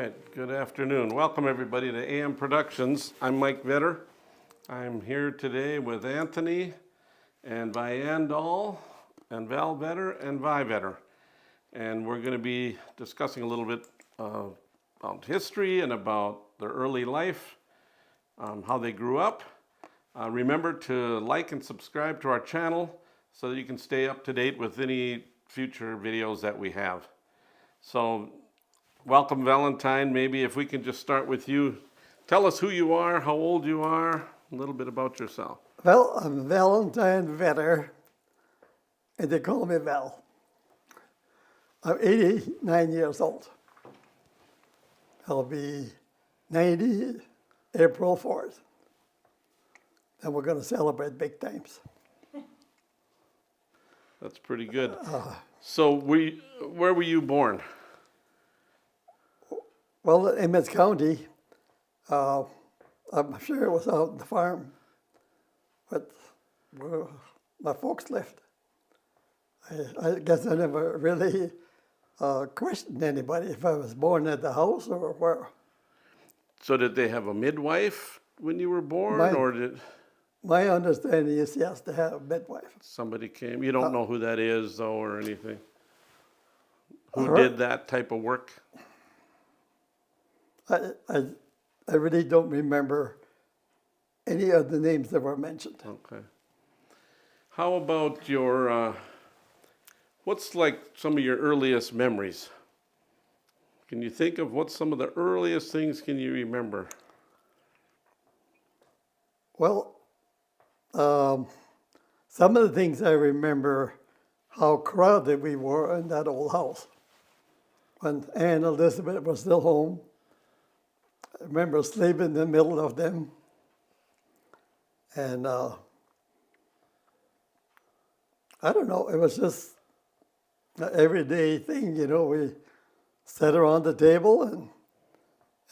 right, good afternoon. Welcome everybody to AM Productions. I'm Mike Vetter. I'm here today with Anthony and Viandal and Val Vetter and Vi Vetter. And we're going to be discussing a little bit about history and about their early life, how they grew up. Remember to like and subscribe to our channel so that you can stay up to date with any future videos that we have. So, welcome Valentine. Maybe if we can just start with you. Tell us who you are, how old you are, a little bit about yourself. Well, I'm Valentine Vetter, and they call me Val. I'm 89 years old. I'll be 90 April 4th. And we're going to celebrate big times. That's pretty good. So where were you born? Well, in Emmons County, I'm sure it was out on the farm, but where my folks lived. I guess I never really questioned anybody if I was born at the house or where. So did they have a midwife when you were born, or did My understanding is yes, they have a midwife. somebody came? You don't know who that is, though, or anything? Who Right. did that type of work? I really don't remember any of the names that were mentioned. Okay. How about your, what's like some of your earliest memories? Can you think of what's some of the earliest things can you remember? Well, some of the things I remember, how crowded we were in that old house. When Anne Elizabeth was still home, I remember sleeping in the middle of them. And I don't know, it was just an everyday thing, you know. We sat around the table and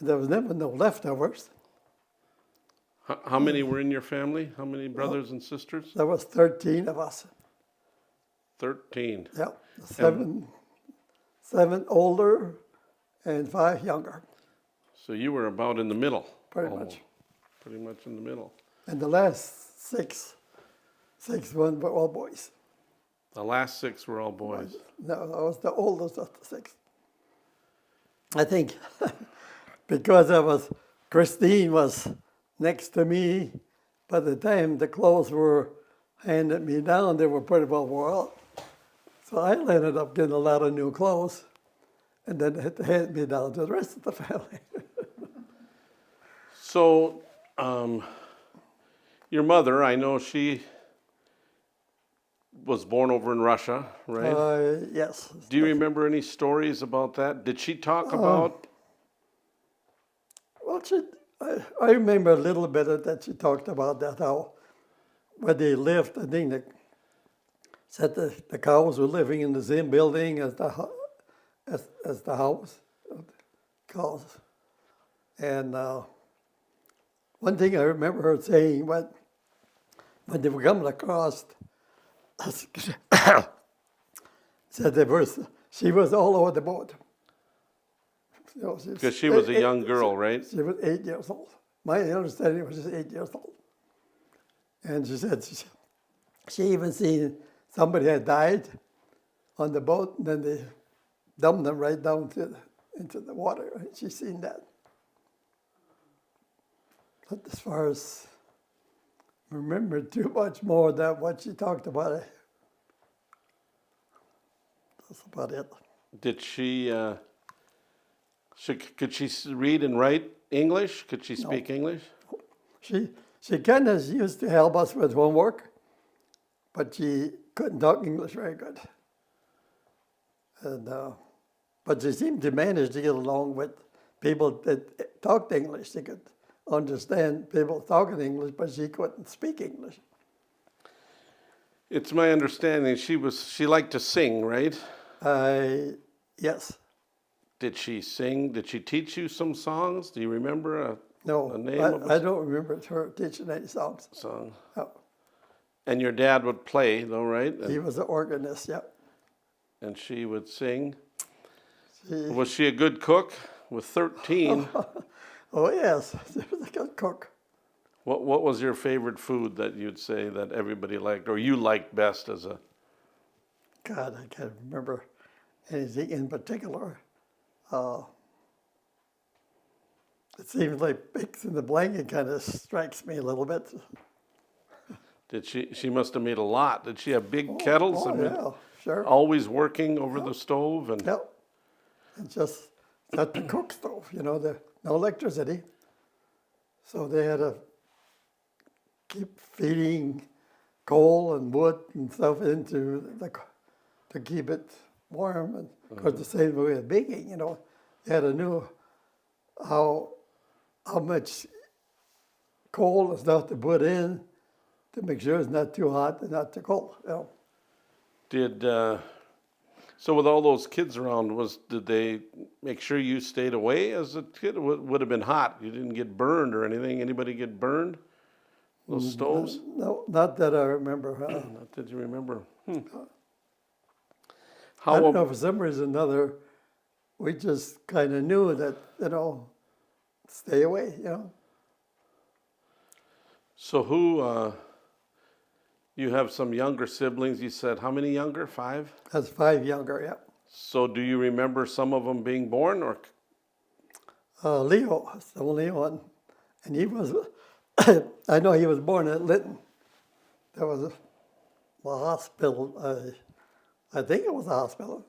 there was never no leftovers. How many were in your family? How many brothers and sisters? There was 13 of us. 13. Yeah, seven older and 5 younger. So you were about in the middle. Pretty almost. much. Pretty much in the middle. And the last six one were all boys. The last 6 were all boys. No, I was the oldest of the 6. I think because Christine was next to me, by the time the clothes were handed me down, they were pretty well wore out. So I ended up getting a lot of new clothes, and then they had to hand me down to the rest of the family. So, your mother, I know she was born over in Russia, right? Yes. Do you remember any stories about that? Did she talk about? Well, I remember a little bit of that. She talked about that, how where they lived. I think they said the cows were living in the same building as the house, cows. And one thing I remember her saying, when they were coming across, said she was all over the boat. You know, Because she was a young girl, right? She was 8 years old. My understanding was she's 8 years old. And she said she even seen somebody had died on the boat, and then they dumped them right down into the water. She's seen that. But as far as remember too much more than what she talked about, that's about it. Did she? Could she read and write English? Could she speak English? She kind of used to help us with homework, but she couldn't talk English very good. And but she seemed to manage to get along with people that talked English. She could understand people talking English, but she couldn't speak English. It's my understanding she liked to sing, right? Yes. Did she sing? Did she teach you some songs? Do you remember a name of a I don't remember her teaching any songs. song? No. And your dad would play, though, right? He was an organist, yeah. And she would sing. Was she a good cook? with 13, Oh, yes, she was a good cook. what was your favorite food that you'd say that everybody liked or you liked best as a... God, I can't remember anything in particular. Uh, it seems like pigs in the blanket kind of strikes me a little bit. Did she must have made a lot. Did she have big kettles? Oh, I mean, yeah, sure. always working over the stove and... Yep. And just at the cook stove, no electricity. So they had to keep feeding coal and wood and stuff into to keep it warm. And of course, the same way with baking, you had to know how much coal and stuff to put in to make sure it's not too hot and not too cold. Did so with all those kids around, did they make sure you stayed away as a kid? It would have been hot. You didn't get burned or anything. Anybody get burned? Those stoves? No, not that I remember. Not that you remember. I How don't know, for some reason or another, we just kind of knew that, stay away, So who? You have some younger siblings. You said how many younger? 5? That's 5 younger, yeah. So do you remember some of them being born or? Leo was the only one. And he was, I know he was born at Lytton. There was a hospital, I think it was a hospital.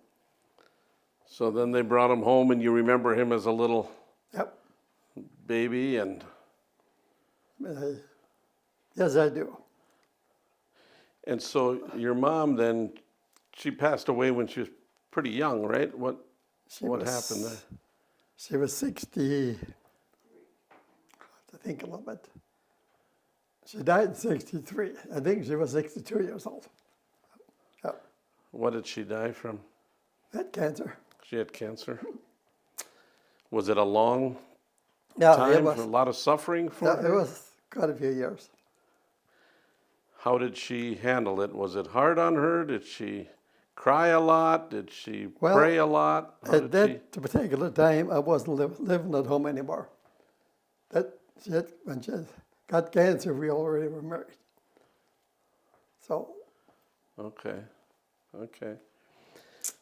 So then they brought him home, and you remember him as a little Yep. baby, and Yes, I do. and so your mom then, she passed away when she was pretty young, right? What happened there? She was 60, I have to think a little bit. She died in 63. I think she was 62 years old. Yeah. What did she die from? Had cancer. She had cancer. Was it a long Yeah, time? it was. A lot of suffering for Yeah, her? it was quite a few years. How did she handle it? Was it hard on her? Did she cry a lot? Did she Well, pray a lot? How At did that particular time, I wasn't living at home anymore. When she got cancer, we already were married. So, Okay.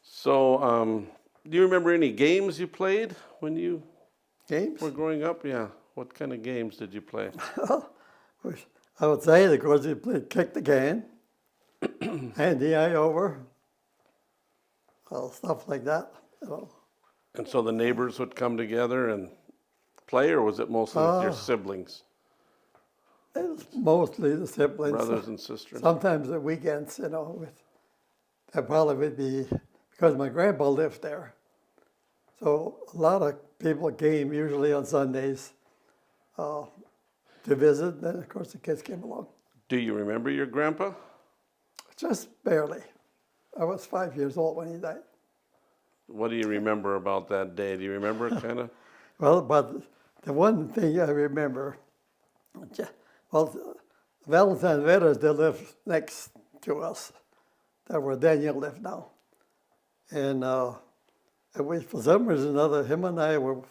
So, do you remember any games you played when you games? were growing up? Yeah. What kind of games did you play? I would say, of course, you played kick the can, hand the eye over, stuff like that. And so the neighbors would come together and play, or was it mostly with your siblings, It was mostly the siblings. brothers and sisters? Sometimes the weekends, that probably would be, because my grandpa lived there. So a lot of people came usually on Sundays to visit. Then, of course, the kids came along. Do you remember your grandpa? Just barely. I was 5 years old when he died. What do you remember about that day? Do you remember kind of? Well, but the one thing I remember, Valentine Vetter, they lived next to us. That's where Daniel lived now. And for some reason or another, him and I were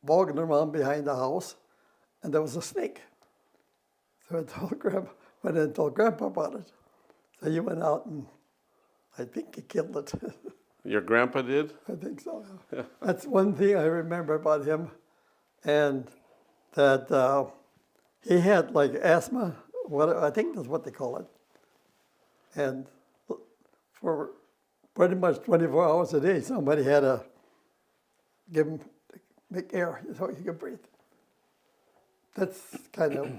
walking around behind the house, and there was a snake. So I went in and told Grandpa about it. So he went out and I think he killed it. Your grandpa did? I think so. Yeah. That's one thing I remember about him, and that he had like asthma. I think that's what they call it. And for pretty much 24 hours a day, somebody had to give him make air so he could breathe. That's kind of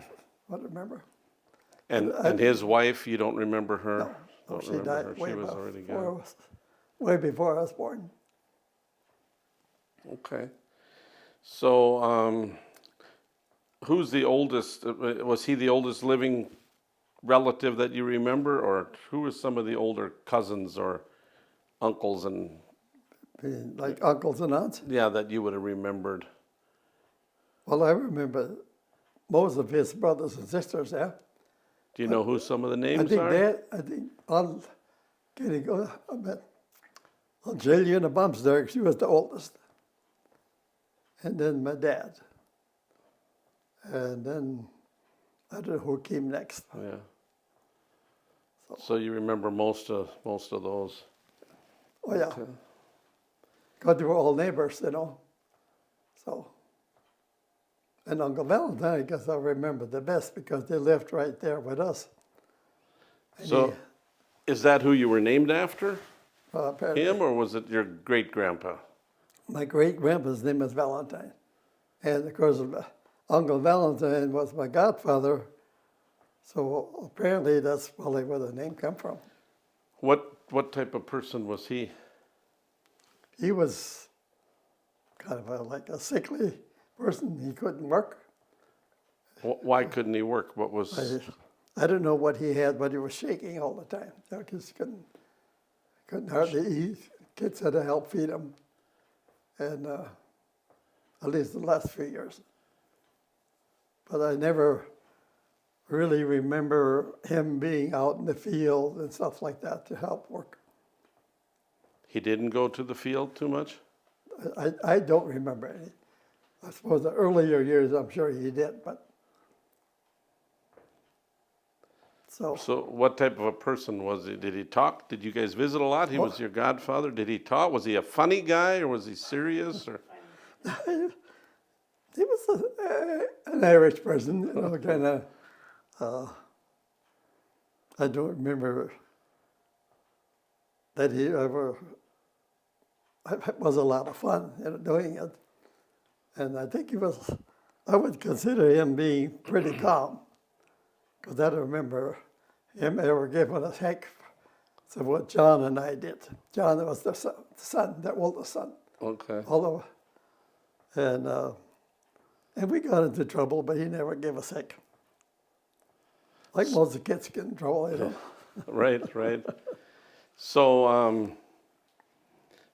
what I remember. And his wife, you don't remember her? No, Don't she remember died her. way She was before, already gone. way before I was born. Okay. So, who's the oldest? Was he the oldest living relative that you remember, or who were some of the older cousins or uncles and? Like uncles and aunts. Yeah, that you would have remembered. Well, I remember most of his brothers and sisters. Yeah. Do you know who some of the names I are? think Aunt Jillian Bumsberg, she was the oldest. and then my dad. And then I don't know who came next. Yeah. So you remember most of those. Oh, yeah. Okay. Because they were all neighbors, you know. So, and Uncle Valentine, I guess I remember the best because they lived right there with us. And So, is that who you were named after? apparently, Him, or was it your great grandpa? my great grandpa's name was Valentine. And of course, Uncle Valentine was my godfather. So apparently that's probably where the name come from. What type of person was he? He was kind of like a sickly person. He couldn't work. Why couldn't he work? What was? I don't know what he had, but he was shaking all the time. He just couldn't hardly eat. Kids had to help feed him, and at least the last few years. But I never really remember him being out in the field and stuff like that to help work. He didn't go to the field too much? I don't remember any. I suppose the earlier years, I'm sure he did, but so what type of a person was he? Did he talk? Did you guys visit a lot? He was your godfather. Did he talk? Was he a funny guy, or was he serious? Or he was an Irish person, you know, kind of. I don't remember that he ever. It was a lot of fun, you know, doing it, and I think he was. I would consider him being pretty calm, because I don't remember him ever giving a heck for what John and I did. John was the son, the oldest son. okay. Although, and we got into trouble, but he never gave us heck. Like most of the kids get in trouble, you know. Right. So,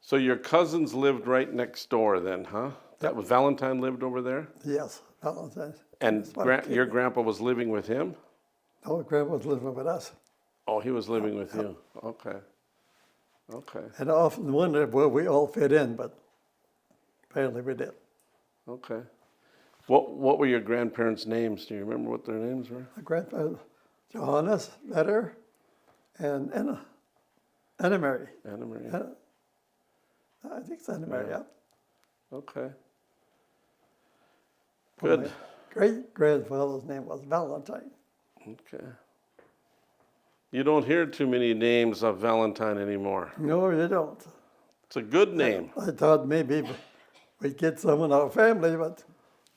so your cousins lived right next door then, huh? That was Valentine lived over there? Yes, Valentine. And your grandpa was living with him? No, Grandpa was living with us. Oh, he was living with you. Okay. And I often wondered where we all fit in, but apparently we did. Okay. What were your grandparents' names? Do you remember what their names were? My grandpa, Johannes Vetter, and Anna Mary. Anna Marie. I think it's Anna Mary, yeah. Okay. But Good. my great-grandfather's name was Valentine. Okay. You don't hear too many names of Valentine anymore. No, you don't. It's a good name. I thought maybe we'd get some in our family, but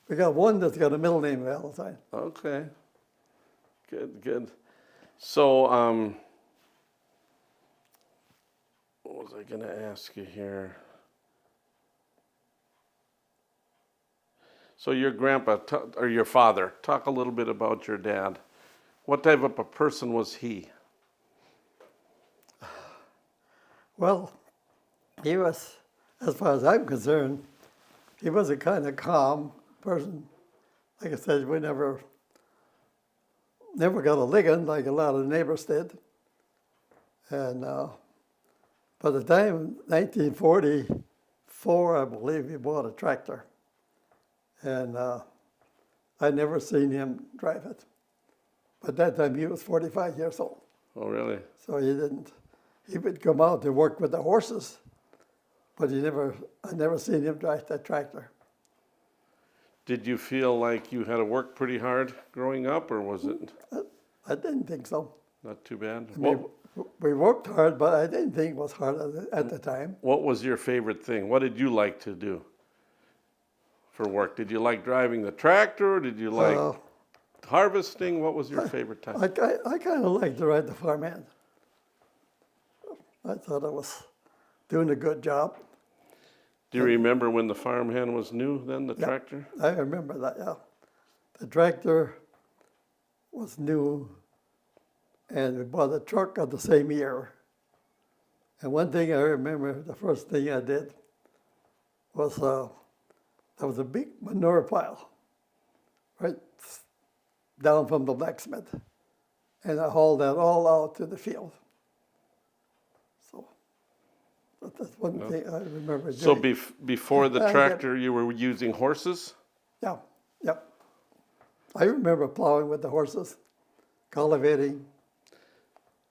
we got one that's got a middle name, Valentine. Okay. Good. So, what was I going to ask you here? So your grandpa, or your father, talk a little bit about your dad. What type of a person was he? Well, he was, as far as I'm concerned, he was a kind of calm person. Like I said, we never got a licking like a lot of neighbors did. And by the time 1944, I believe, he bought a tractor. And I never seen him drive it. But that time he was 45 years old. Oh, really? So he didn't. He would come out to work with the horses, but I never seen him drive that tractor. Did you feel like you had to work pretty hard growing up, or was it I didn't think so. not too bad? I mean, we worked hard, but I didn't think it was hard at the time. What was your favorite thing? What did you like to do for work? Did you like driving the tractor? Or did you like harvesting? What was your favorite time? I kind of liked to ride the farmhand. I thought I was doing a good job. Do you remember when the farmhand was new then, the Yeah, tractor? I remember that, yeah. The tractor was new, and we bought a truck at the same year. And one thing I remember, the first thing I did was there was a big manure pile right down from the blacksmith, and I hauled that all out to the field. So That's one thing I remember So doing. before the I get- tractor, you were using horses? Yeah, yep. I remember plowing with the horses, cultivating.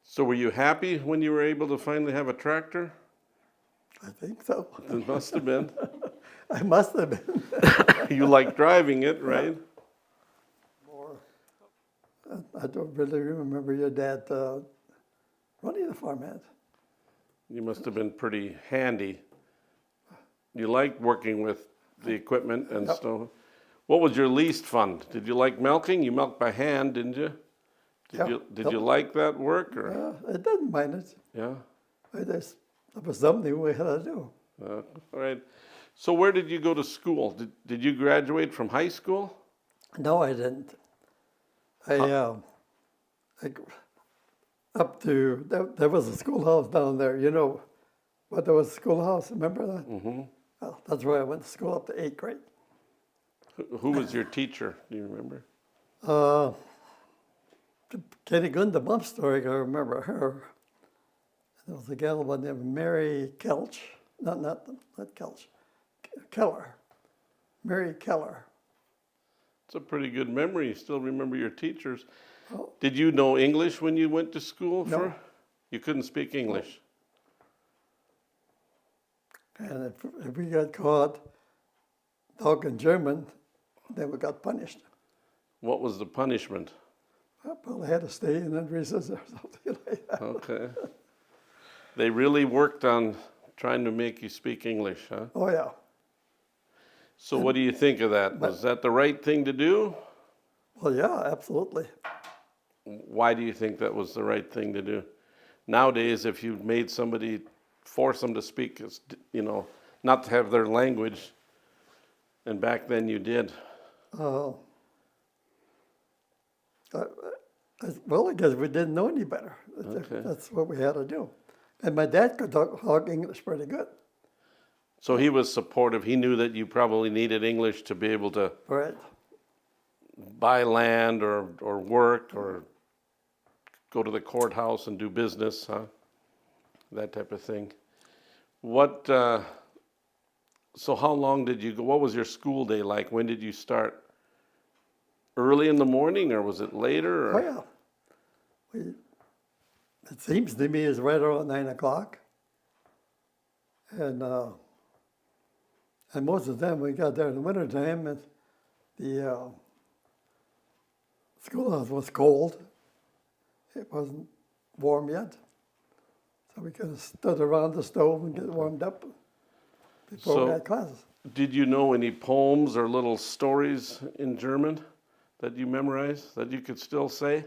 So were you happy when you were able to finally have a tractor? I think so. It must have been. I must have been You like driving it, right? more. I don't really remember your dad running the farm yet. You must have been pretty handy. You liked working with the equipment and Yep. stuff. What was your least fun? Did you like milking? You milked by hand, didn't you? Yeah. Did you like that work or? I didn't mind it. Yeah. That was something we had to do. All right. So where did you go to school? Did you graduate from high school? No, I didn't. I up to there was a schoolhouse down there. You know, what there was a schoolhouse. Remember that? Mm-hmm. Well, that's where I went to school up to 8th grade. Who was your teacher? Do you remember? Kenny Gunn, the bump story. I remember her. There was a gal by the name of Mary Kelch. Not Kelch. Keller. Mary Keller. It's a pretty good memory. You still remember your teachers. Oh. Did you know English when you went to school? No. You couldn't speak English. And if we got caught talking German, then we got punished. What was the punishment? I probably had to stay in that recess or something like that. Okay. They really worked on trying to make you speak English, huh? Oh, yeah. So what do you think of that? Was that the right thing to do? Well, yeah, absolutely. Why do you think that was the right thing to do? Nowadays, if you made somebody force them to speak, not to have their language, and back then you did. Well, I guess we didn't know any better. Okay. That's what we had to do. And my dad could talk English pretty good. So he was supportive. He knew that you probably needed English to be able to Right. buy land or work or go to the courthouse and do business, huh? That type of thing. So how long did you go? What was your school day like? When did you start? Early in the morning or was it later? Oh, yeah. It seems to me it's right around 9 o'clock. And most of the time we got there in the wintertime and the schoolhouse was cold. It wasn't warm yet. So we kind of stood around the stove and get warmed up before we had classes. Did you know any poems or little stories in German that you memorized that you could still say?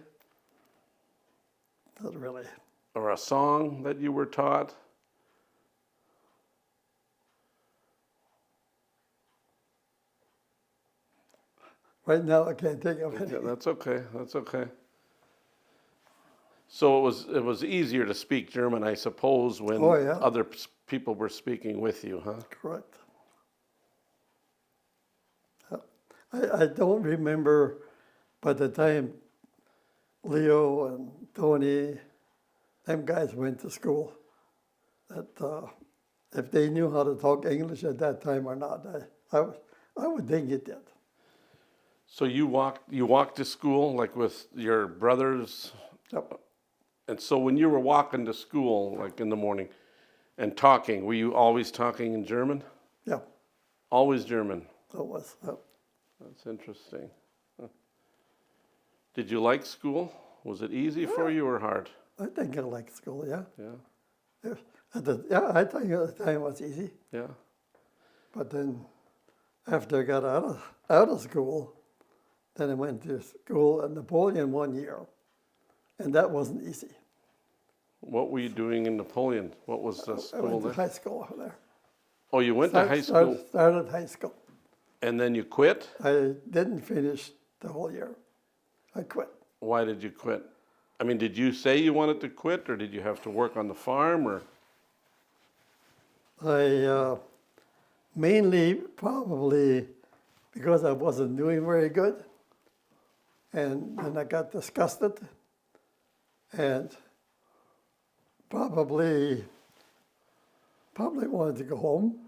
Not really. Or a song that you were taught? Right now, I can't think of Yeah, any. that's okay. That's okay. So it was easier to speak German, I suppose, when Oh, yeah. other people were speaking with you, huh? Correct. I don't remember by the time Leo and Tony, them guys went to school, that if they knew how to talk English at that time or not. I would think it did. So you walked to school like with your brothers, Yep. and so when you were walking to school, like in the morning, and talking, were you always talking in German? Yeah, Always German. that was. That's interesting. Huh. Did you like school? Was it easy for you or hard? I think I liked school, yeah. Yeah. I think at the time it was easy. Yeah. But then after I got out of school, then I went to school at Napoleon 1 year. And that wasn't easy. What were you doing in Napoleon? What was the I school went to there? high school over there. Oh, you went to high school Started high school. and then you quit? I didn't finish the whole year. I quit. Why did you quit? I mean, did you say you wanted to quit or did you have to work on the farm or? I mainly probably because I wasn't doing very good. And then I got disgusted. And probably probably wanted to go home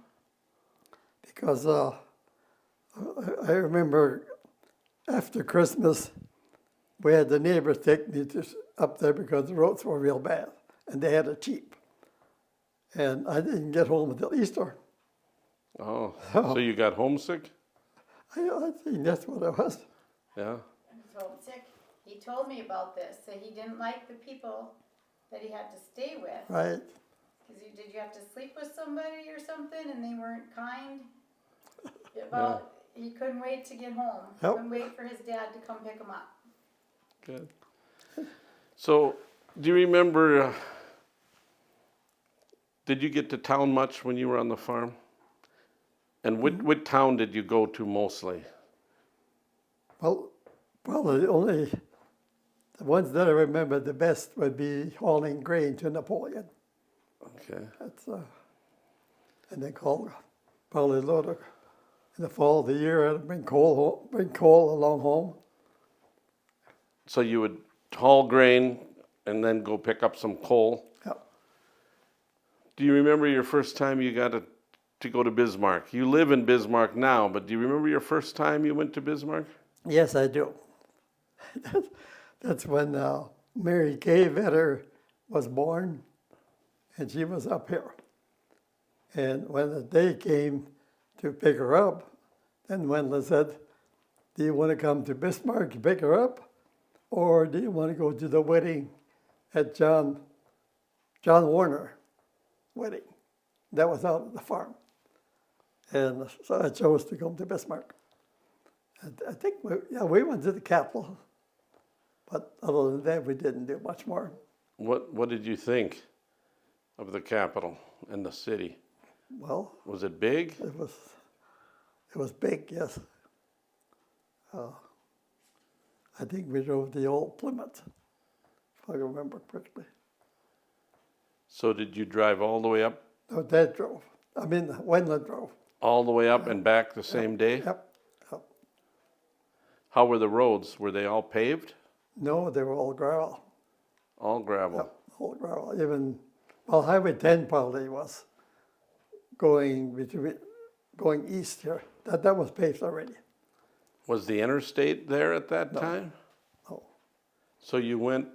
because I remember after Christmas, we had the neighbors take me up there because the roads were real bad, and they had a Jeep. And I didn't get home until Easter. Oh, so you got homesick? I think that's what it was. Yeah. Homesick. He told me about this, that he didn't like the people that he had to stay with. Right. Because did you have to sleep with somebody or something and they weren't kind? About, he couldn't wait to get home. Yep. Couldn't wait for his dad to come pick him up. Good. So, do you remember, did you get to town much when you were on the farm? And what town did you go to mostly? Well, the ones that I remember the best would be hauling grain to Napoleon. Okay. That's and then probably load of, in the fall of the year, I'd bring coal along home. So you would haul grain and then go pick up some coal. Yeah. Do you remember your first time you got to go to Bismarck? You live in Bismarck now, but do you remember your first time you went to Bismarck? Yes, I do. That's when Mary Kay Vetter was born, and she was up here. And when the day came to pick her up, then Wendell said, "Do you want to come to Bismarck to pick her up, or do you want to go to the wedding at John Warner wedding?" That was out at the farm. And so I chose to come to Bismarck. And I think we went to the Capitol, but other than that, we didn't do much more. What did you think of the Capitol and the city? Well, Was it big? it was big, yes. I think we drove the old Plymouth, if I remember correctly. So did you drive all the way up? No, Dad drove. I mean, Wendell drove. All the way up and back the same day? Yep. How were the roads? Were they all paved? No, they were all gravel. All gravel. Yep, all gravel. Even, well, Highway 10 probably was going east here. That was paved already. Was the interstate there at that time? No. So you went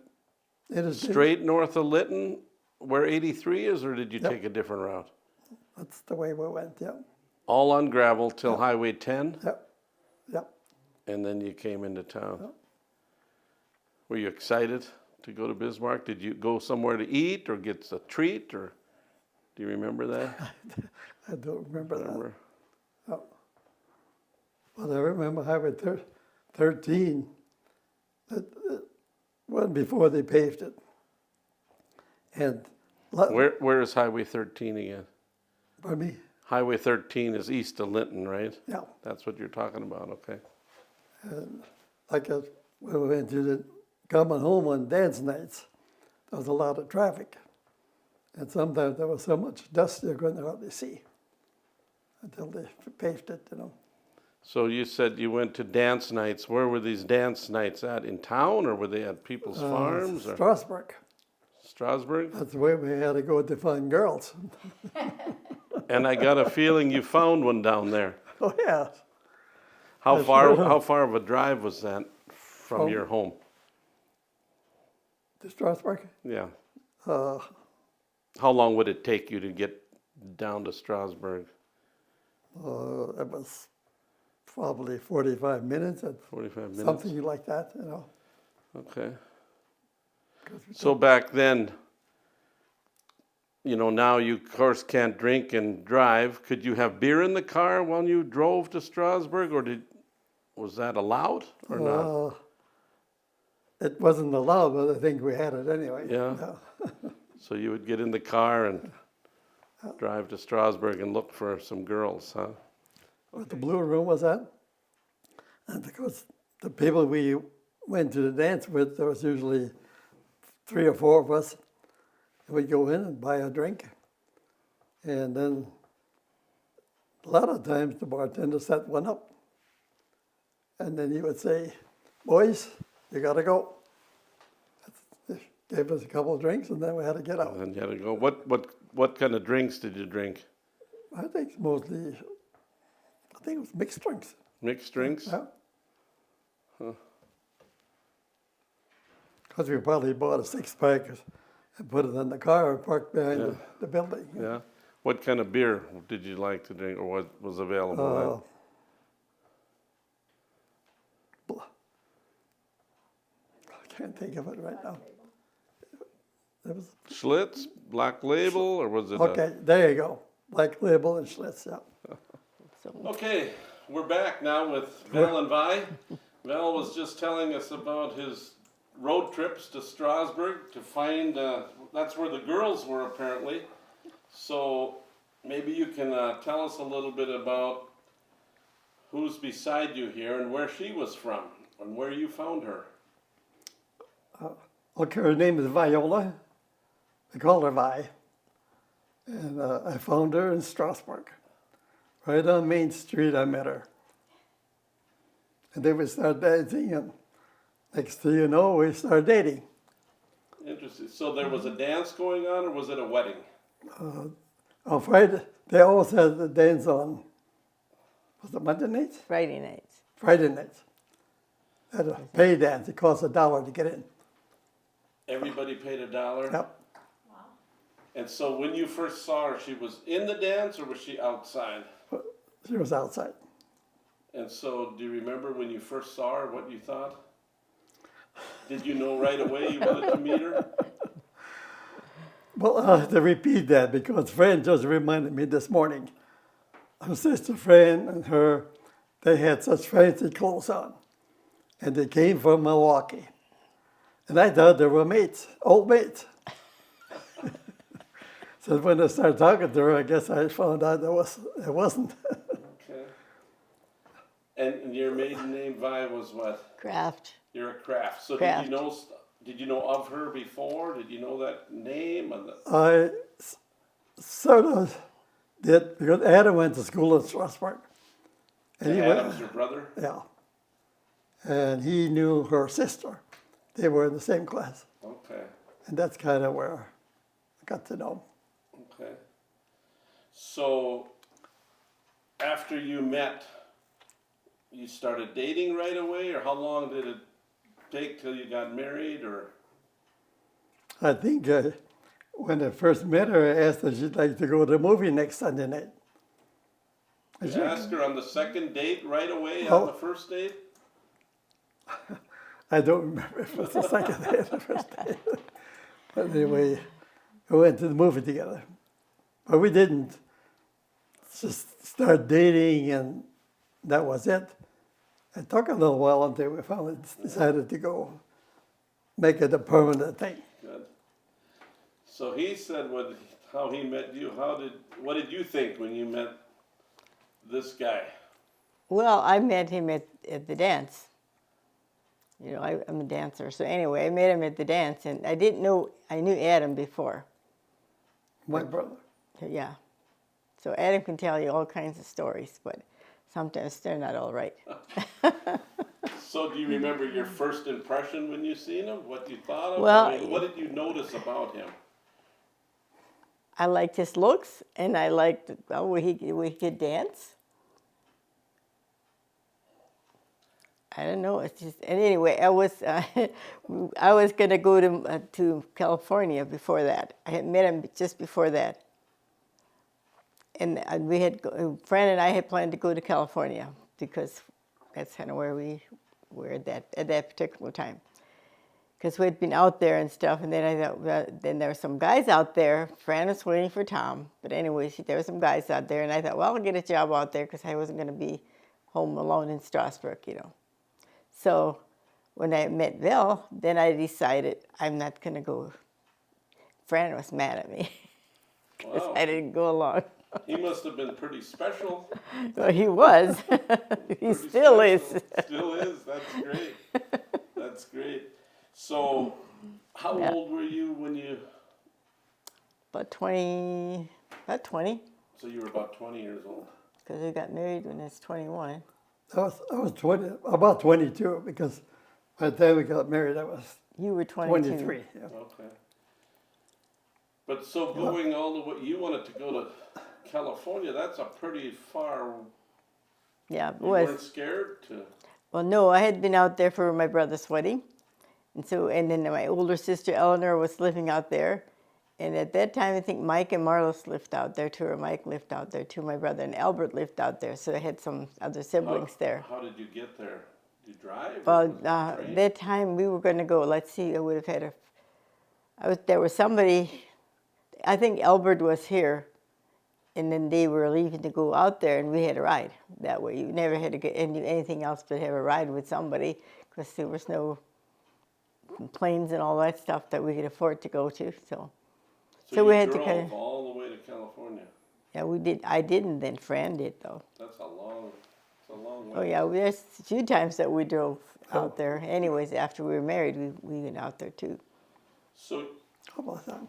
It is straight north of Lytton, where 83 is, or did you Yep. take a different route? That's the way we went, yeah. All on gravel till Highway 10, Yep. Yep. and then you came into town. Were you excited to go to Bismarck? Did you go somewhere to eat or get a treat, or do you remember that? I don't remember that. Remember? No. But I remember Highway 13, that one before they paved it. And Where is Highway 13 again? pardon me? Highway 13 is east of Linton, right? Yeah. That's what you're talking about, okay. And like when we went to the coming home on dance nights, there was a lot of traffic. And sometimes there was so much dust you couldn't hardly see until they paved it, you know. So you said you went to dance nights. Where were these dance nights at? In town, or were they at people's farms? Or Strasbourg. Strasbourg? That's where we had to go to find girls. And I got a feeling you found one down there. Oh, yeah. How That's far? right. How far of a drive was that from From- your home? To Strasbourg. Yeah. Uh, How long would it take you to get down to Strasbourg? it was probably 45 minutes, 45 minutes. something like that, you know. Okay. 'Cause we So back then, you know, now you of course can't drink and drive. Could you have beer in the car when you drove to Strasbourg, or was that allowed or not? It wasn't allowed, but I think we had it anyway. Yeah. So you would get in the car and drive to Strasbourg and look for some girls, huh? What the Blue Room was at. And because the people we went to the dance with, there was usually 3 or 4 of us. And we'd go in and buy a drink. And then a lot of times the bartender set one up. And then he would say, "Boys, you gotta go." gave us a couple of drinks, and then we had to get out. And you had to go. What kind of drinks did you drink? I think mostly, I think it was mixed drinks. Mixed drinks? Yeah. Because we probably bought a 6-pack and put it in the car and parked behind the building. Yeah. What kind of beer did you like to drink, or what was available I can't think of it right now. It was, then? Schlitz, Black Label, or was it? okay, there you go. Black Label and Schlitz, yeah. Okay, we're back now with Val and Vi. Val was just telling us about his road trips to Strasbourg to find, that's where the girls were apparently. So maybe you can tell us a little bit about who's beside you here and where she was from and where you found her. Okay, her name is Viola. I call her Vi. And I found her in Strasbourg. Right on Main Street, I met her. And then we started dancing, and next thing you know, we started dating. Interesting. So there was a dance going on, or was it a wedding? On Friday, they always had the dance on, was it Monday nights? Friday nights. Friday nights. Had a pay dance. It cost $1 to get in. Everybody paid $1? Yep. And so when you first saw her, she was in the dance or was she outside? She was outside. And so do you remember when you first saw her, what you thought? Did you know right away you wanted to meet her? Well, I have to repeat that because Fran just reminded me this morning. Her sister Fran and her, they had such fancy clothes on. And they came from Milwaukee. And I thought they were mates, old mates. So when I started talking to her, I guess I found out it wasn't. Okay. And your maiden name, Vi, was what? Kraft. You're a Kraft. So Kraft. did you know of her before? Did you know that name? I sort of did because Adam went to school in Strasbourg. And Adam's your brother? Yeah. And he knew her sister. They were in the same class. Okay. And that's kind of where I got to know. Okay. So after you met, you started dating right away, or how long did it take till you got married, or? I think when I first met her, I asked her if she'd like to go to the movie next Sunday night. And You asked her on the second date right away, Oh. on the first date? I don't remember if it was the second day or the first day. But anyway, we went to the movie together. But we didn't just start dating and that was it. It took a little while until we finally decided to go make it a permanent thing. Good. So he said how he met you. What did you think when you met this guy? Well, I met him at the dance. You know, I'm a dancer. So anyway, I met him at the dance, and I knew Adam before. My brother. Yeah. So Adam can tell you all kinds of stories, but sometimes they're not all right. So do you remember your first impression when you seen him? What you thought of? Well, I mean, what did you notice about him? I liked his looks, and I liked we could dance. I don't know. It's just, and anyway, I was gonna go to California before that. I had met him just before that, and Fran and I had planned to go to California because that's kind of where we were at that particular time. Because we'd been out there and stuff, and then I thought, well, then there were some guys out there. Fran was waiting for Tom, but anyway, there were some guys out there, and I thought, well, I'll get a job out there because I wasn't going to be home alone in Strasbourg, you know. So when I met Val, then I decided I'm not going to go. Fran was mad at me because Wow. I didn't go along. He must have been pretty special. Well, he was. He still is. Still is. That's great. That's great. So, how Yeah. old were you when you? About 20. So you were about 20 years old. Because we got married when I was 21. I was 20, about 22 because by the time we got married, I was You were 22. 23. Yeah. Okay. But so going all the way, you wanted to go to California, that's a pretty far, Yeah, it you was. weren't scared to? Well, no, I had been out there for my brother's wedding. And then my older sister Eleanor was living out there. And at that time, I think Mike and Marlos lived out there too, or Mike lived out there too. My brother and Albert lived out there, so I had some other siblings there. How did you get there? Did you drive? Or Well, was it a train? that time we were going to go. Let's see, I would have had there was somebody, I think Albert was here, and then they were leaving to go out there, and we had a ride. That way, you never had to get anything else but have a ride with somebody, because there was no planes and all that stuff that we could afford to go to. So we you had to drove kind of, all the way to California. yeah, we did. I didn't then. Fran did though. That's a long way. Oh yeah, there's a few times that we drove out there. Anyways, after we were married, we went out there too. So, How about that?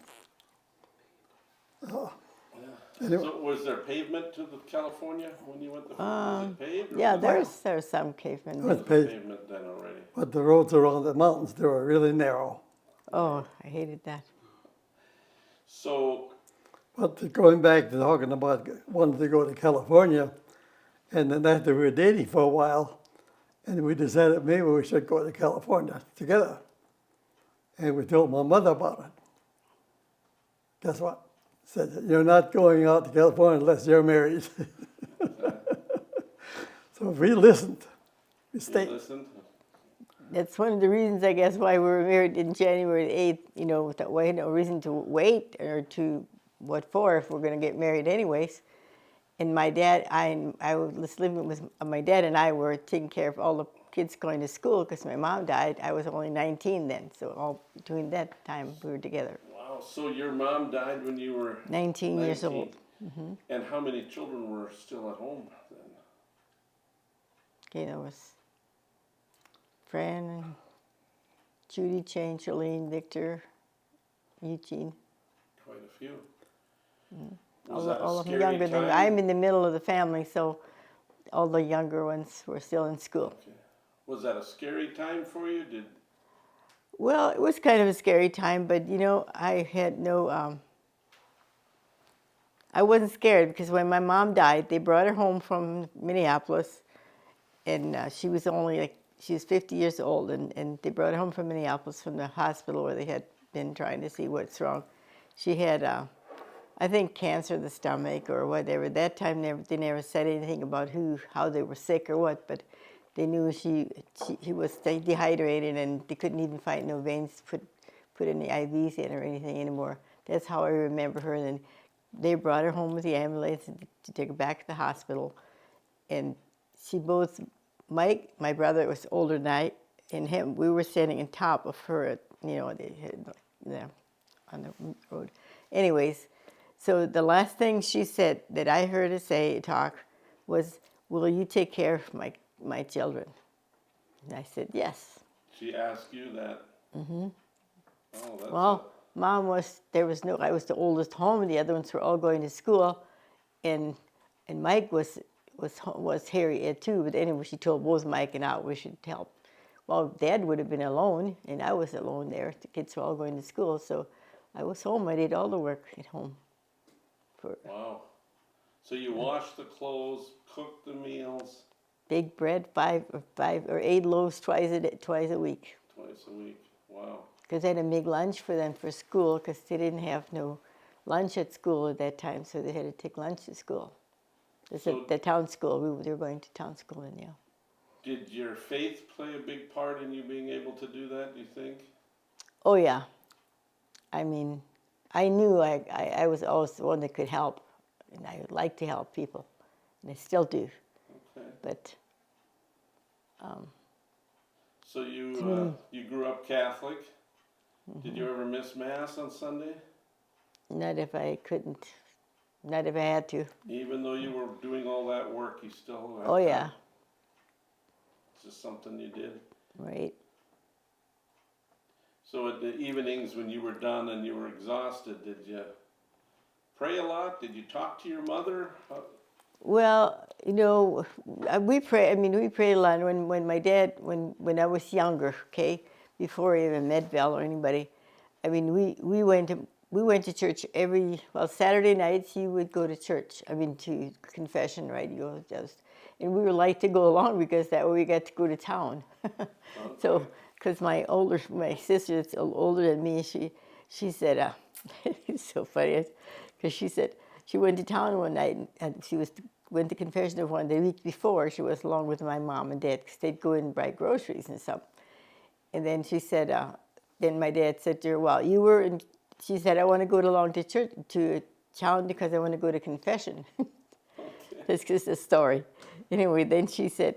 so was there pavement to the California when you went to? Was it paved? Or Yeah, was there's some cavemen. It was there paved, pavement then already. but the roads around the mountains, they were really narrow. Oh, I hated that. So, But going back to talking about wanting to go to California, and then after we were dating for a while, and we decided maybe we should go to California together. And we told my mother about it. Guess what? Said, you're not going out to California unless you're married. So we listened. We you stayed. listened? That's one of the reasons, I guess, why we were married in January 8th. You know, that we had no reason to wait or to what for if we're going to get married anyways. And my dad, I was living with my dad, and I were taking care of all the kids going to school because my mom died. I was only 19 then, so all between that time we were together. Wow. So your mom died when you were 19 years old. And how many children were still at home then? Okay, there was Fran and Judy, Jane, Charlene, Victor, Eugene. Quite a few. All, Was that a all of them scary younger than me. time? I'm in the middle of the family, so all the younger ones were still in school. Okay. Was that a scary time for you? Well, it was kind of a scary time, but you know, I had no. I wasn't scared because when my mom died, they brought her home from Minneapolis, and she was only like, she was 50 years old, and they brought her home from Minneapolis from the hospital where they had been trying to see what's wrong. She had, I think, cancer of the stomach or whatever. That time they never said anything about how they were sick or what, but they knew she was dehydrated, and they couldn't even find no veins to put any IVs in or anything anymore. That's how I remember her. And then they brought her home with the ambulance to take her back to the hospital. And Mike, my brother, was older than I, and him, we were standing on top of her, you know, on the road. Anyways, so the last thing she said that I heard her talk was, "Will you take care of my children?" And I said, "Yes." She asked you that? Mm-hmm. Oh, that's Well, Mom I was the oldest home, and the other ones were all going to school, and Mike was Harry too, but anyway, she told both Mike and I we should help. Well, Dad would have been alone, and I was alone there. The kids were all going to school, so I was home. I did all the work at home. Wow. So you washed the clothes, cooked the meals. Big bread, 5 or 8 loaves twice a week. Twice a week. Wow. Because I had to make lunch for them for school, because they didn't have no lunch at school at that time, so they had to take lunch to school. The town school. They were going to town school, and yeah. Did your faith play a big part in you being able to do that, do you think? Oh yeah. I mean, I knew I was always the one that could help, and I would like to help people, and I still do. Okay. But So you grew up Catholic. Did you ever miss Mass on Sunday? not if I couldn't, not if I had to. Even though you were doing all that work, you still had Oh time? yeah, It's just something you did. right. So at the evenings when you were done and you were exhausted, did you pray a lot? Did you talk to your mother? Well, you know, we pray. I mean, we prayed a lot when my dad, when I was younger. Okay, before I even met Val or anybody. I mean, we went to church Saturday nights you would go to church. I mean, to confession, right? You go just, and we were like to go along because that way we got to go to town. So, because my sister that's older than me, she said, it's so funny, because she said she went to town one night and went to confession of one the week before. She was along with my mom and dad because they'd go in and buy groceries and stuff. And then she said, then my dad said to her, well, you were in, she said, I want to go along to church, to town because I want to go to confession. That's just a story. Anyway, then she said,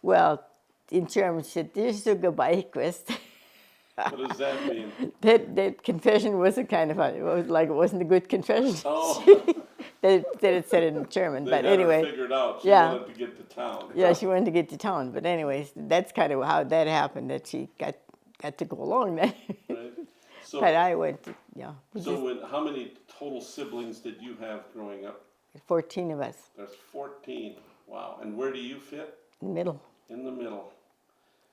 well, in German, she said, "This is goodbye quest." What does that mean? That confession wasn't kind of funny. It was like it wasn't a good confession. Oh. that it said it in German. They But had anyway, her figured out. She yeah. wanted to get to town. Yeah, she wanted to get to town. But anyways, that's kind of how that happened. That she got to go along then. Right. So, But I went. Yeah. how many total siblings did you have growing up? 14 of us There's 14. Wow. And where do you fit? in the middle. In the middle.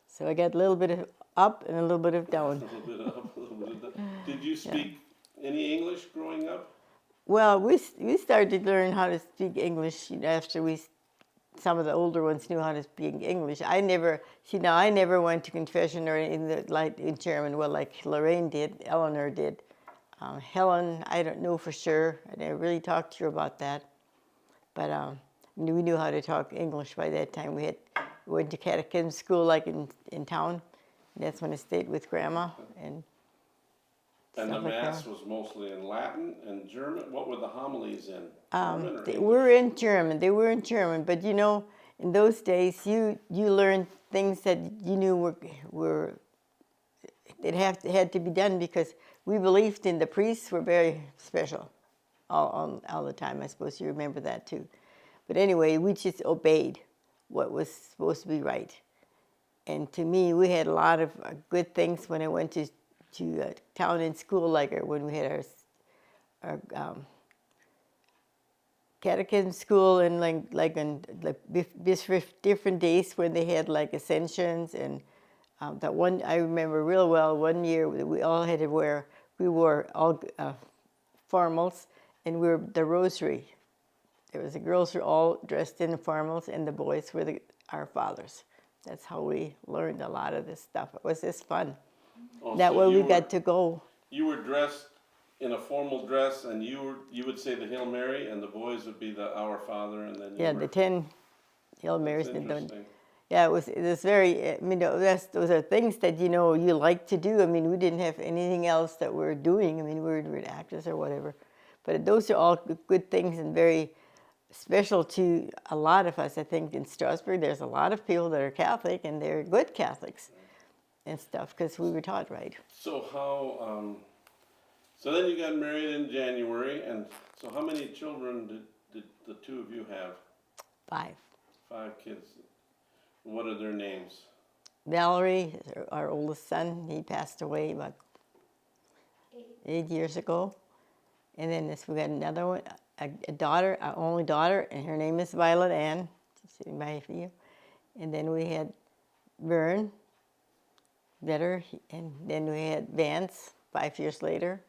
So I got a little bit of up and a little bit of A down. little bit up, a little bit of down. Did you speak any English growing up? Well, we started to learn how to speak English after some of the older ones knew how to speak English. I never went to confession or in German. Well, like Lorraine did, Eleanor did. Helen, I don't know for sure. I never really talked to her about that. But we knew how to talk English by that time. We went to catechism school like in town. And that's when I stayed with Grandma and And the stuff like Mass that. was mostly in Latin and German? What were the homilies in? German or They English? were in German. They were in German, but in those days, you learned things that you knew were it had to be done because we believed in the priests were very special, all the time. I suppose you remember that too. But anyway, we just obeyed what was supposed to be right. And to me, we had a lot of good things when I went to town in school, like when we had our catechism school and like on different days when they had like ascensions and that one I remember real well. One year we all had to we wore all formals and we were the rosary. There was the girls were all dressed in the formals and the boys were our fathers. That's how we learned a lot of this stuff. It was just fun. Oh, That so way we you got to go. You were dressed in a formal dress, and you would say the Hail Mary, and the boys would be the Our Father, and then The 10 Hail Marys. That's interesting. Yeah, it was very. I mean, those are things that you like to do. I mean, we didn't have anything else that we're doing. I mean, we were actors or whatever, but those are all good things and very special to a lot of us. I think in Strasbourg, there's a lot of people that are Catholic, and they're good Catholics and stuff because we were taught right. So how? So then you got married in January, and so how many children did the two of you have? 5. 5 kids. What are their names? Valerie, our oldest son, he passed away about 8 years ago. And then we got another one, a daughter, our only daughter, and her name is Violet Ann. She's sitting by you. And then we had Vern Vetter, and then we had Vance 5 years later.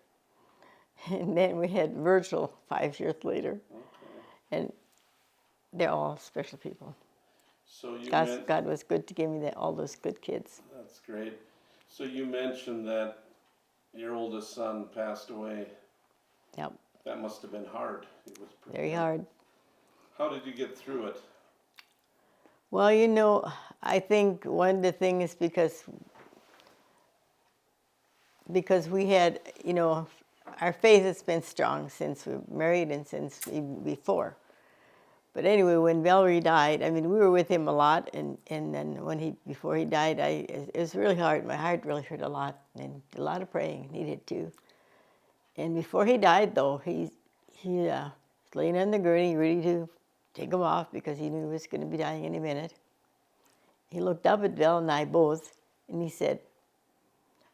And then we had Virgil 5 years later. Okay. And they're all special people. So God was good to give me all those good kids. That's great. So you mentioned that your oldest son passed away. Yep, That must have been hard. It was pretty very hard. How did you get through it? Well, I think one of the things is because we had, our faith has been strong since we were married and since even before. But anyway, when Valerie died, I mean, we were with him a lot, and then before he died, it was really hard. My heart really hurt a lot, and a lot of praying needed too. And before he died, though, he was laying on the gurney, ready to take him off because he knew he was going to be dying any minute. He looked up at Val and I both, and he said,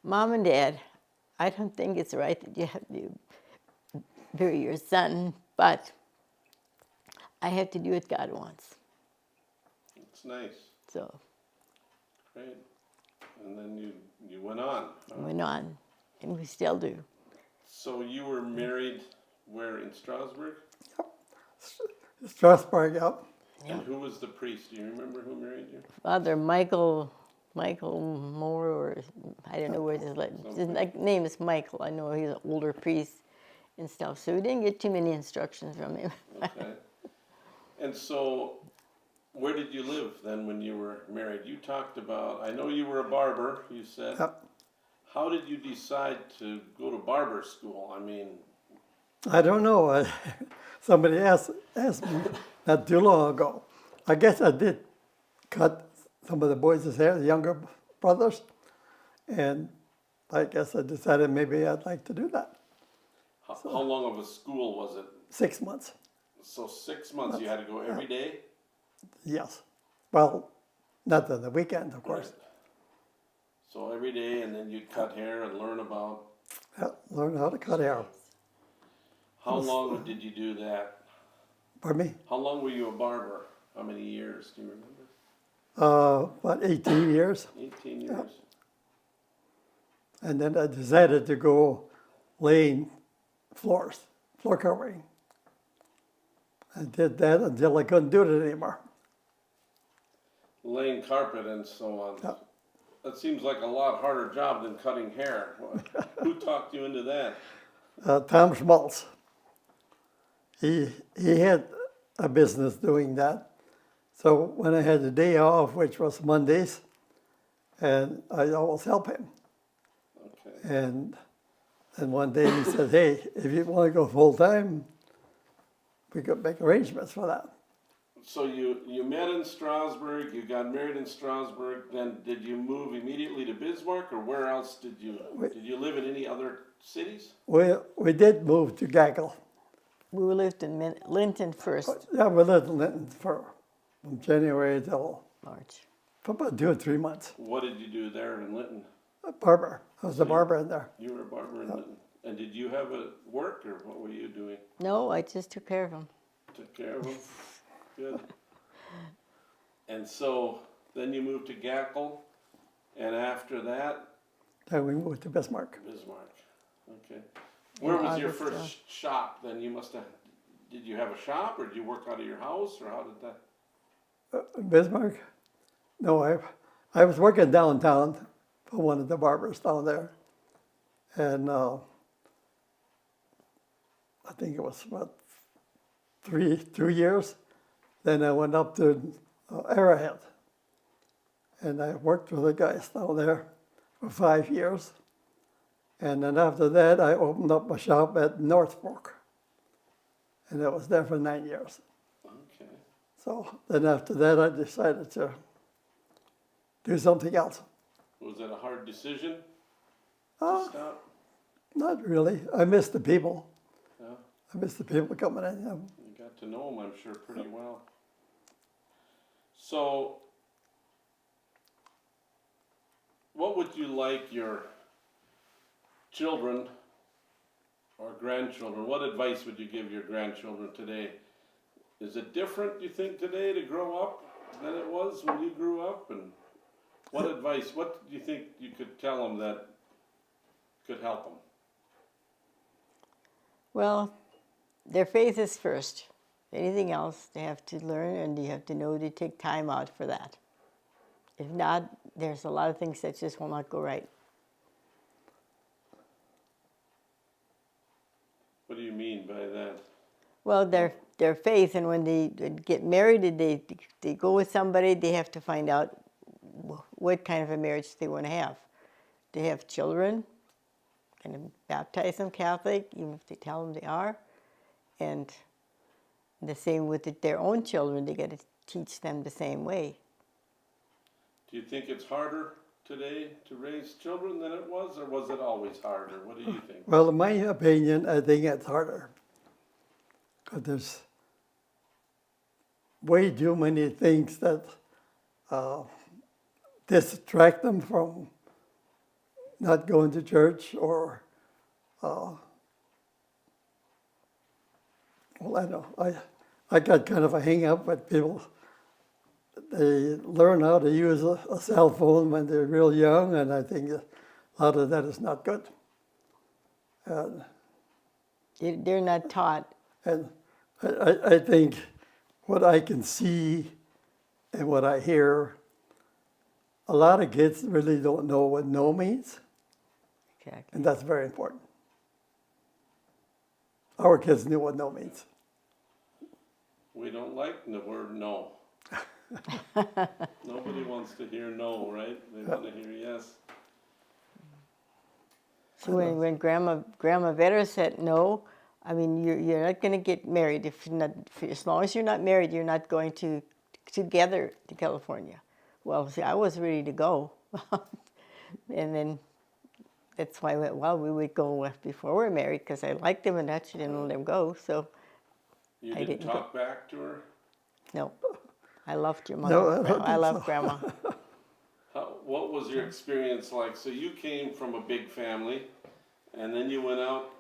"Mom and Dad, I don't think it's right that you have to bury your son, but I have to do what God wants." It's nice. So, Great. And then you went on. Huh? Went on, and we still do. So you were married where, in Strasbourg? Strasbourg, yep. And who was the priest? Do you remember who married you? Father Michael Moore, or I don't know what his name is Michael. I know he's an older priest and stuff, so we didn't get too many instructions from him. Okay. And so, where did you live then when you were married? You talked about, I know you were a barber, you said. Yep. How did you decide to go to barber school? I mean, I don't know. Somebody asked me not too long ago. I guess I did cut some of the boys' hair, the younger brothers, and I guess I decided maybe I'd like to do that. how long of a school was it? 6 months, So 6 months you had to go every day? yes. Well, not on the weekend, of course. Right. So every day, and then you'd cut hair and learn about. Yeah, learn how to cut hair. How long did you do that? Pardon me? How long were you a barber? How many years? Do you remember? About 18 years. 18 years. And then I decided to go laying floor covering. I did that until I couldn't do it anymore. Laying carpet and so on. Yeah. That seems like a lot harder job than cutting hair. Who talked you into that? Tom Schmaltz. He had a business doing that. So when I had the day off, which was Mondays, and I'd always help him. Okay. And one day he said, hey, if you want to go full time, we could make arrangements for that. So you met in Strasbourg, you got married in Strasbourg, then did you move immediately to Bismarck, or where else did you live in any other cities? We did move to Gaggle. We lived in Linton first, Yeah, we lived in Linton from January till March. for about 2 or 3 months. What did you do there in Linton? A barber. I was a barber in there. You were a barber in Linton. And did you have a work, or what were you doing? No, I just took care of him. Took care of him? Good. And so then you moved to Gackel, and after that, Then we moved to Bismarck. Bismarck. Okay. Where was your August, first shop? Then you must have. Did you have a shop, or did you work out of your house, or how did that? Bismarck? No, I was working downtown for one of the barbers down there. And I think it was about 2 years. Then I went up to Arrowhead. And I worked with the guys down there for 5 years. And then after that, I opened up a shop at Northbrook. And I was there for 9 years. Okay. So then after that, I decided to do something else. Was it a hard decision Uh, to stop? Not really. I miss the people. Yeah. I miss the people coming in. You got to know them, I'm sure, pretty well. So, what would you like your children or grandchildren, what advice would you give your grandchildren today? Is it different, you think, today to grow up than it was when you grew up? And what advice, what do you think you could tell them that could help them? Well, their faith is first. Anything else they have to learn, and you have to know to take time out for that. If not, there's a lot of things that just will not go right. What do you mean by that? Well, their faith, and when they get married, they go with somebody, they have to find out what kind of a marriage they want to have. They have children, kind of baptize them Catholic, even if they tell them they are. And the same with their own children, they got to teach them the same way. Do you think it's harder today to raise children than it was, or was it always harder? What do you think? Well, in my opinion, I think it's harder. Because there's way too many things that distract them from not going to church or, well, I know, I got kind of a hang up with people they learn how to use a cell phone when they're real young, and I think a lot of that is not good. And, They're not taught. and I think what I can see and what I hear, a lot of kids really don't know what no means, Exactly. and that's very important. Our kids knew what no means. We don't like the word no. Nobody wants to hear no, right? They want to hear yes. So when Grandma Vetter said no, I mean you're not going to get married if you're not. As long as you're not married, you're not going together to California. Well, see, I was ready to go, and then that's why I went. Well, we would go before we're married because I liked him and that she didn't let him go. So You I didn't didn't talk back to her? no, I loved your mother. No, I don't Grandma. I think love so. Grandma. What was your experience like? So you came from a big family, and then you went out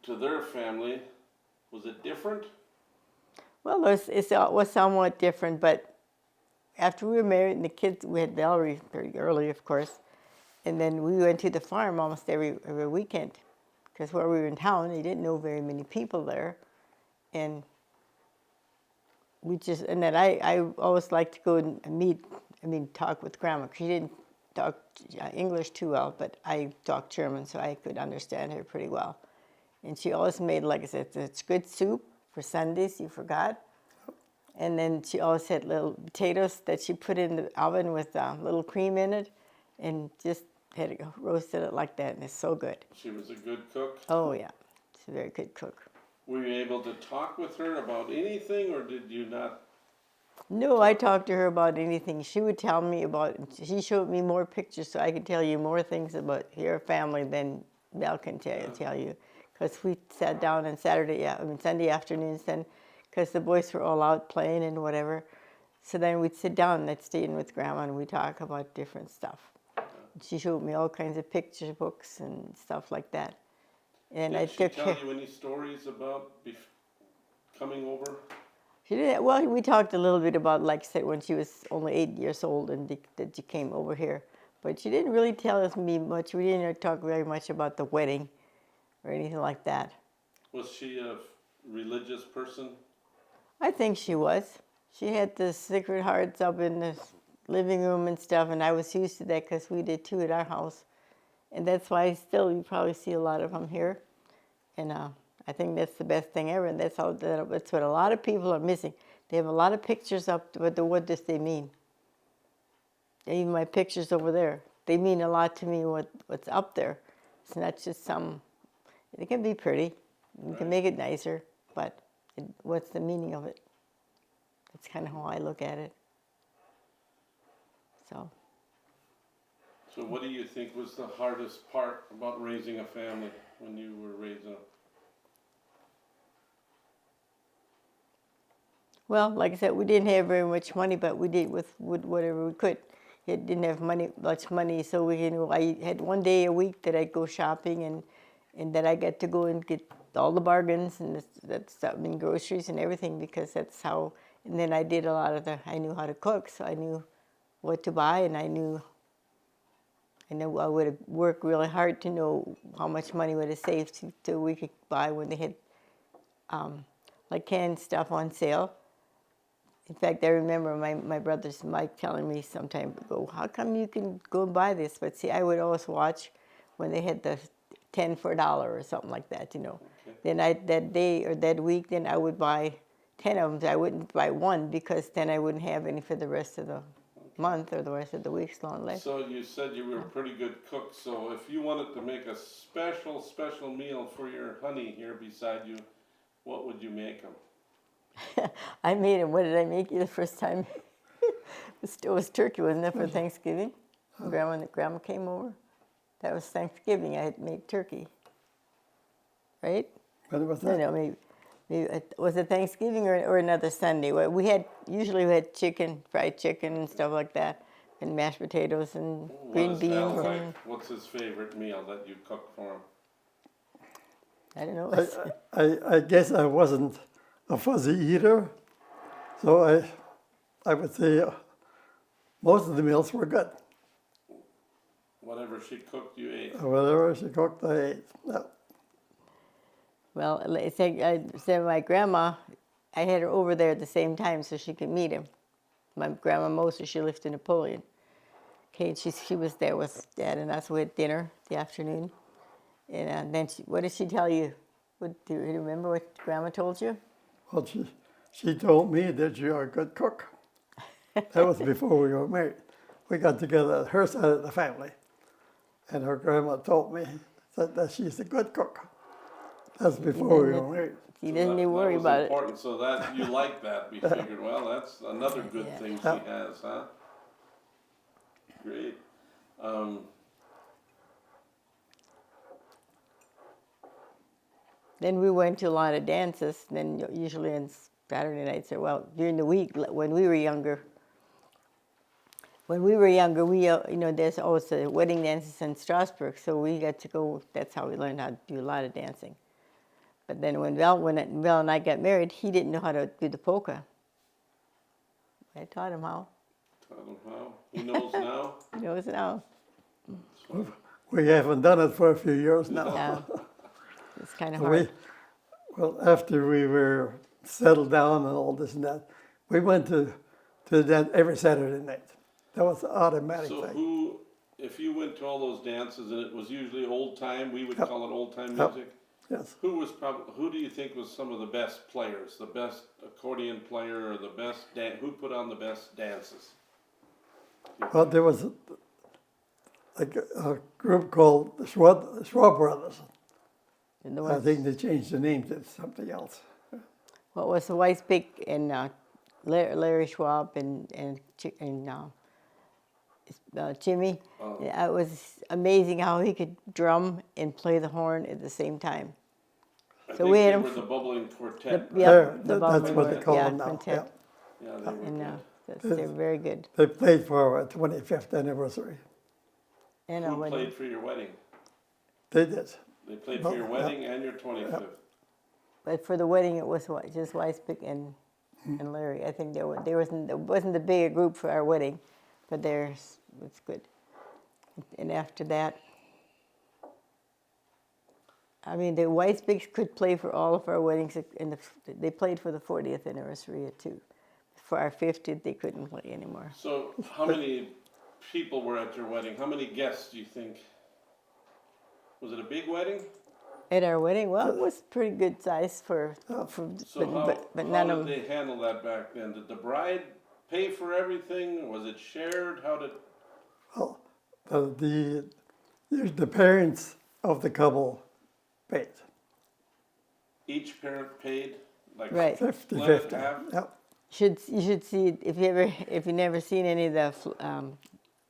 to their family. Was it different? Well, it was somewhat different, but after we were married and the kids, we had Valerie pretty early, of course, and then we went to the farm almost every weekend, because where we were in town, they didn't know very many people there, and and then I always liked to go and talk with Grandma. She didn't talk English too well, but I talked German, so I could understand her pretty well. And she always made, like I said, it's good soup for Sundays, you forgot. And then she always had little potatoes that she put in the oven with a little cream in it, and just had it roasted it like that, and it's so good. She was a good cook? Oh yeah, she's a very good cook. Were you able to talk with her about anything, or did you not? No, I talked to her about anything. She would tell me she showed me more pictures so I could tell you more things about your family than Mel can tell you. Because we sat down on Sunday afternoons then, because the boys were all out playing and whatever. So then we'd sit down and I'd stay in with Grandma and we'd talk about different stuff. She showed me all kinds of picture books and stuff like that. And I Did she took tell her. you any stories about coming over? She did. Well, we talked a little bit about, like I said, when she was only 8 years old and that she came over here. But she didn't really tell me much. We didn't talk very much about the wedding or anything like that. Was she a religious person? I think she was. She had the Sacred Hearts up in the living room and stuff, and I was used to that because we did too at our house. And that's why you probably see a lot of them here. And I think that's the best thing ever, and that's what a lot of people are missing. They have a lot of pictures up, but what does they mean? Even my pictures over there, they mean a lot to me. What's up there? It's not just some. It can be pretty. You can make it nicer, but what's the meaning of it? That's kind of how I look at it. So. So what do you think was the hardest part about raising a family when you were raising them? Well, like I said, we didn't have very much money, but we did with whatever we could. It didn't have much money, so I had one day a week that I'd go shopping, and that I got to go and get all the bargains and that stuff, groceries and everything, because that's how. And then I did a lot of I knew how to cook, so I knew what to buy, and I know I would have worked really hard to know how much money would have saved so we could buy when they had like canned stuff on sale. In fact, I remember my brother's Mike telling me some time ago, how come you can go and buy this? But see, I would always watch when they had the 10 for $1 or something like that, Okay. Then that day or that week, then I would buy 10 of them. I wouldn't buy one because then I wouldn't have any for the rest of the month or the rest of the week's long life. So you said you were a pretty good cook, so if you wanted to make a special meal for your honey here beside you, what would you make them? I made him. What did I make you the first time? It was turkey, wasn't it, for Thanksgiving? Grandma came over. That was Thanksgiving. I had made turkey. Right? When was that? No, maybe was it Thanksgiving or another Sunday? Well, usually we had chicken, fried chicken and stuff like that, and mashed potatoes and green What is Val beans. like? And What's his favorite meal that you cook for him? I don't know. I guess I wasn't a fuzzy eater, so I would say most of the meals were good. Whatever she cooked, you ate. Whatever she cooked, I ate. Yeah. Well, I said my grandma, I had her over there at the same time so she could meet him. My grandma Moser, she lived in Napoleon. Okay, and she was there with Dad and us. We had dinner the afternoon. And then what did she tell you? Do you remember what Grandma told you? Well, she told me that you're a good cook. That was before we were married. We got together at her side of the family. And her grandma told me that she's a good cook. That's before we were married. You didn't even worry was about important. So that you like that. We figured, well, that's another good Yeah. thing she has, huh? Great. Then we went to a lot of dances. Then usually on Saturday nights, or well, during the week when we were younger. When we were younger, we there's always wedding dances in Strasbourg, so we got to go. That's how we learned how to do a lot of dancing. But then when Val and I got married, he didn't know how to do the polka. I taught him how. Tell him how. He knows now. He knows now. We haven't done it for a few years now. Yeah. It's kind of hard. Well, after we were settled down and all this and that, we went to the dance every Saturday night. That was an automatic So thing. if you went to all those dances and it was usually old time, we would Yep. call it old time Yep. music. Yes. Who do you think was some of the best players, the best accordion player, or the best who put on the best dances? Well, there was a group called the Schwab Brothers. And the I ones- think they changed the name to something else. What was the Weisbeck and Larry Schwab and Jimmy? Oh. Yeah, it was amazing how he could drum and play the horn at the same time. I So think we had they him were f- the bubbling quartet. The- right? yeah. That's Bubbling what they Quartet, call yeah, them now. quintet. Yeah, they were And good. they're very good. They played for our 25th anniversary. And Who when played for your wedding? They did. They played for your wedding and your 25th. but for the wedding, it was just Weisbeck and Larry. I think there wasn't a bigger group for our wedding, but theirs was good. And after that, I mean, the Weisbecks could play for all of our weddings, and they played for the 40th anniversary too. For our 50th, they couldn't play anymore. So how many people were at your wedding? How many guests do you think? Was it a big wedding? At our wedding, well, it was pretty good size for So but how none did of they handle that back then? Did the bride pay for everything? Was it shared? How did? Well, the parents of the couple paid Each parent paid like Right. 50-50. half? Yep. you should see it if you never seen any of the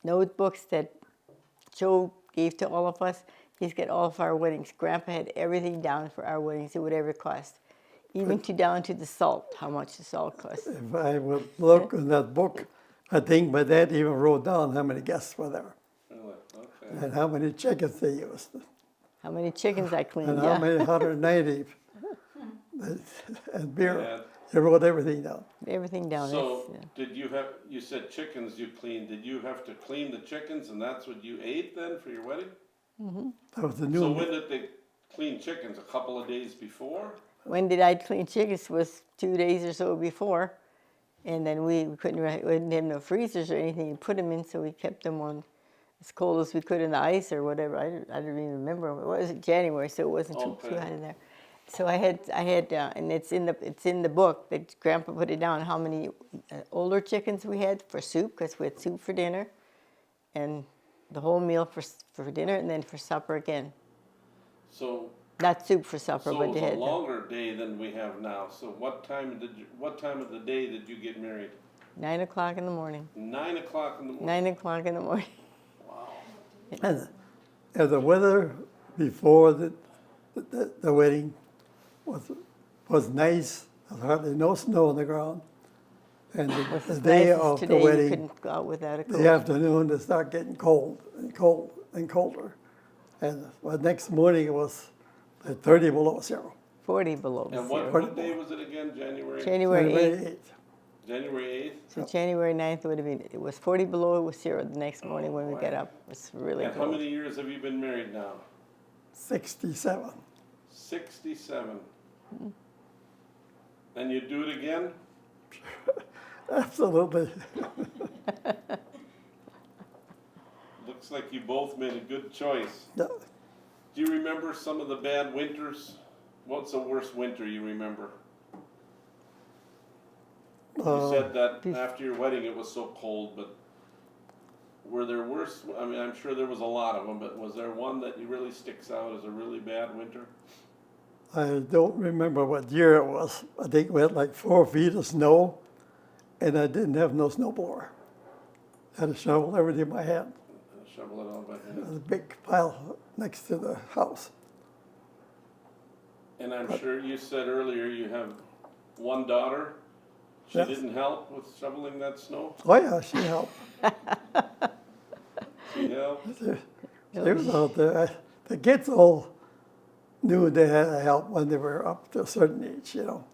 notebooks that Joe gave to all of us. He's got all of our weddings. Grandpa had everything down for our weddings. It would ever cost, even down to the salt. How much the salt cost. If I would look in that book, I think my dad even wrote down how many guests were there Really? Okay. and how many chickens they used How many chickens I cleaned? and Yeah. how many 190 and beer. Yeah. He wrote everything down. Everything down. So It's, did you have? You said chickens you cleaned. Did you have to clean the chickens, and that's what you ate then for your wedding? That was the new. So when did they clean chickens? A couple of days before? When did I clean chickens? Was 2 days or so before, and then we didn't have no freezers or anything to put them in, so we kept them on as cold as we could in the ice or whatever. I don't even remember. It was January, so it wasn't too Okay. hot in there. So I had, and it's in the book that Grandpa put it down how many older chickens we had for soup, because we had soup for dinner, and the whole meal for dinner, and then for supper again. So Not soup for supper, So but it they was a had longer day than we have now. So what time of the day did you get married? 9 o'clock in the morning. 9 o'clock in the morning. 9 o'clock in the morning. And the weather before the wedding was nice. There was hardly no snow on the ground. And the day Nice as of the today, you wedding, couldn't go out without a coat. the afternoon, it started getting cold and cold and colder. And the next morning it was like 30 below zero. 40 below And zero. what day was it again? January? January 8th. January 8th. So January 9th would have been, it was 40 below, it was 0 the next morning when we got up. It was really And how cold. many years have you been married now? 67. 67. And you do it again? Absolutely. Looks like you both made a good choice. Yeah. Do you remember some of the bad winters? What's the worst winter you remember? You said that after your wedding it was so cold, but were there worse? I mean, I'm sure there was a lot of them, but was there one that really sticks out as a really bad winter? I don't remember what year it was. I think we had like 4 feet of snow, and I didn't have no snowblower. I had to shovel everything by hand. Shovel it all by hand. There's a big pile next to the house. And I'm sure you said earlier you have one daughter. She Yes. didn't help with shoveling that snow? Oh yeah, she helped. She helped? She was out there. The kids all knew they had to help when they were up to a certain age, you know.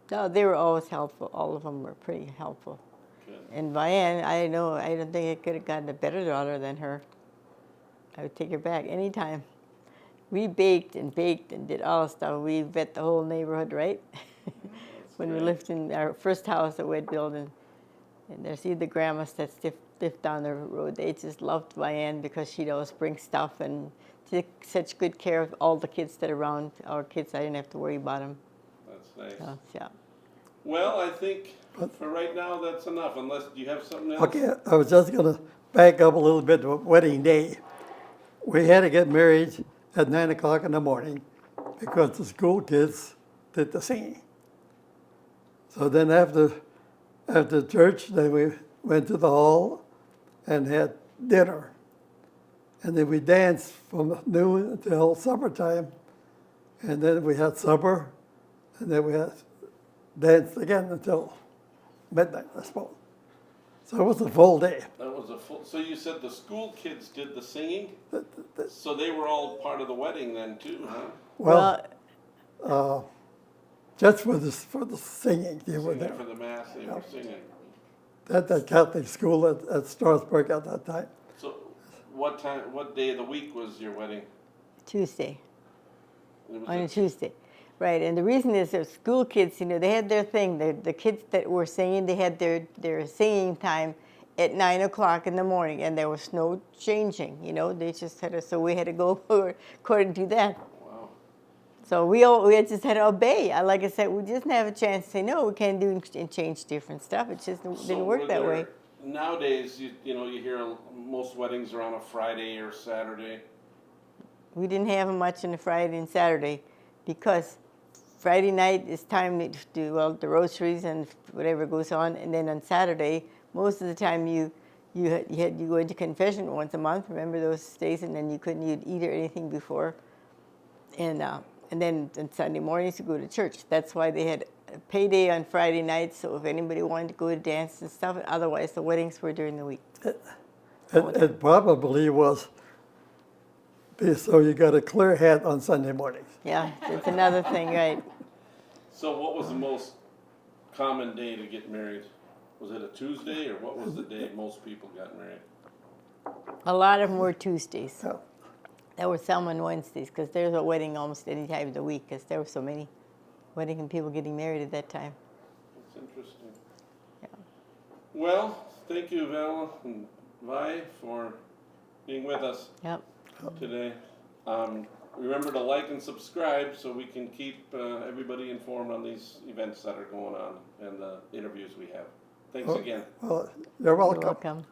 No, they were always helpful. All of them were pretty helpful. Good. And Vianne, I don't think I could have gotten a better daughter than her. I would take her back anytime. We baked and did all the stuff. We vet the whole neighborhood, right? When we great. lived in our first house that we'd built, and there's the grandmas that lived down the road. They just loved Vianne because she'd always bring stuff and took such good care of all the kids that are around. Our kids, I didn't have to worry about them. That's nice. So, yeah. Well, I think for right now that's enough, unless you have something else? Okay, I was just gonna back up a little bit to wedding day. We had to get married at 9 o'clock in the morning because the school kids did the singing. So then after church, then we went to the hall and had dinner. And then we danced from noon until supper time. And then we had supper, and then we had danced again until midnight, I suppose. So it was a full day. That was a full, so you said the school kids did the singing? So they were all part of the wedding then too, huh? Well, just for the singing, they were Singing there. for the mass, they were singing. At the Catholic school at Strasbourg at that time. So what day of the week was your wedding? Tuesday. It was On a a- Tuesday. Right, and the reason is that school kids, they had their thing. The kids that were singing, they had their singing time at 9 o'clock in the morning, and there was no changing, They just had to, so we had to go according to that. Wow. So we just had to obey. Like I said, we just didn't have a chance to say, no, we can't do and change different stuff. It just So didn't work were that way. there- Nowadays, you hear most weddings are on a Friday or Saturday. We didn't have much on the Friday and Saturday because Friday night is time to do the rosaries and whatever goes on, and then on Saturday, most of the time you go into confession once a month. Remember those days, and then you'd eat or anything before, and then on Sunday mornings you go to church. That's why they had a payday on Friday nights. So if anybody wanted to go to dance and stuff, otherwise the weddings were during the week. It probably was so you got a clear head on Sunday mornings. Yeah, it's another thing, right? So what was the most common day to get married? Was it a Tuesday, or what was the day most people got married? A lot of them were Tuesdays. Yeah. There were some on Wednesdays because there's a wedding almost any time of the week because there were so many wedding and people getting married at that time. That's interesting. Yeah. Well, thank you, Val and Vi, for being with us Yep. today. Remember to like and subscribe so we can keep everybody informed on these events that are going on and the interviews we have. Thanks again. Well, you're welcome. You're welcome.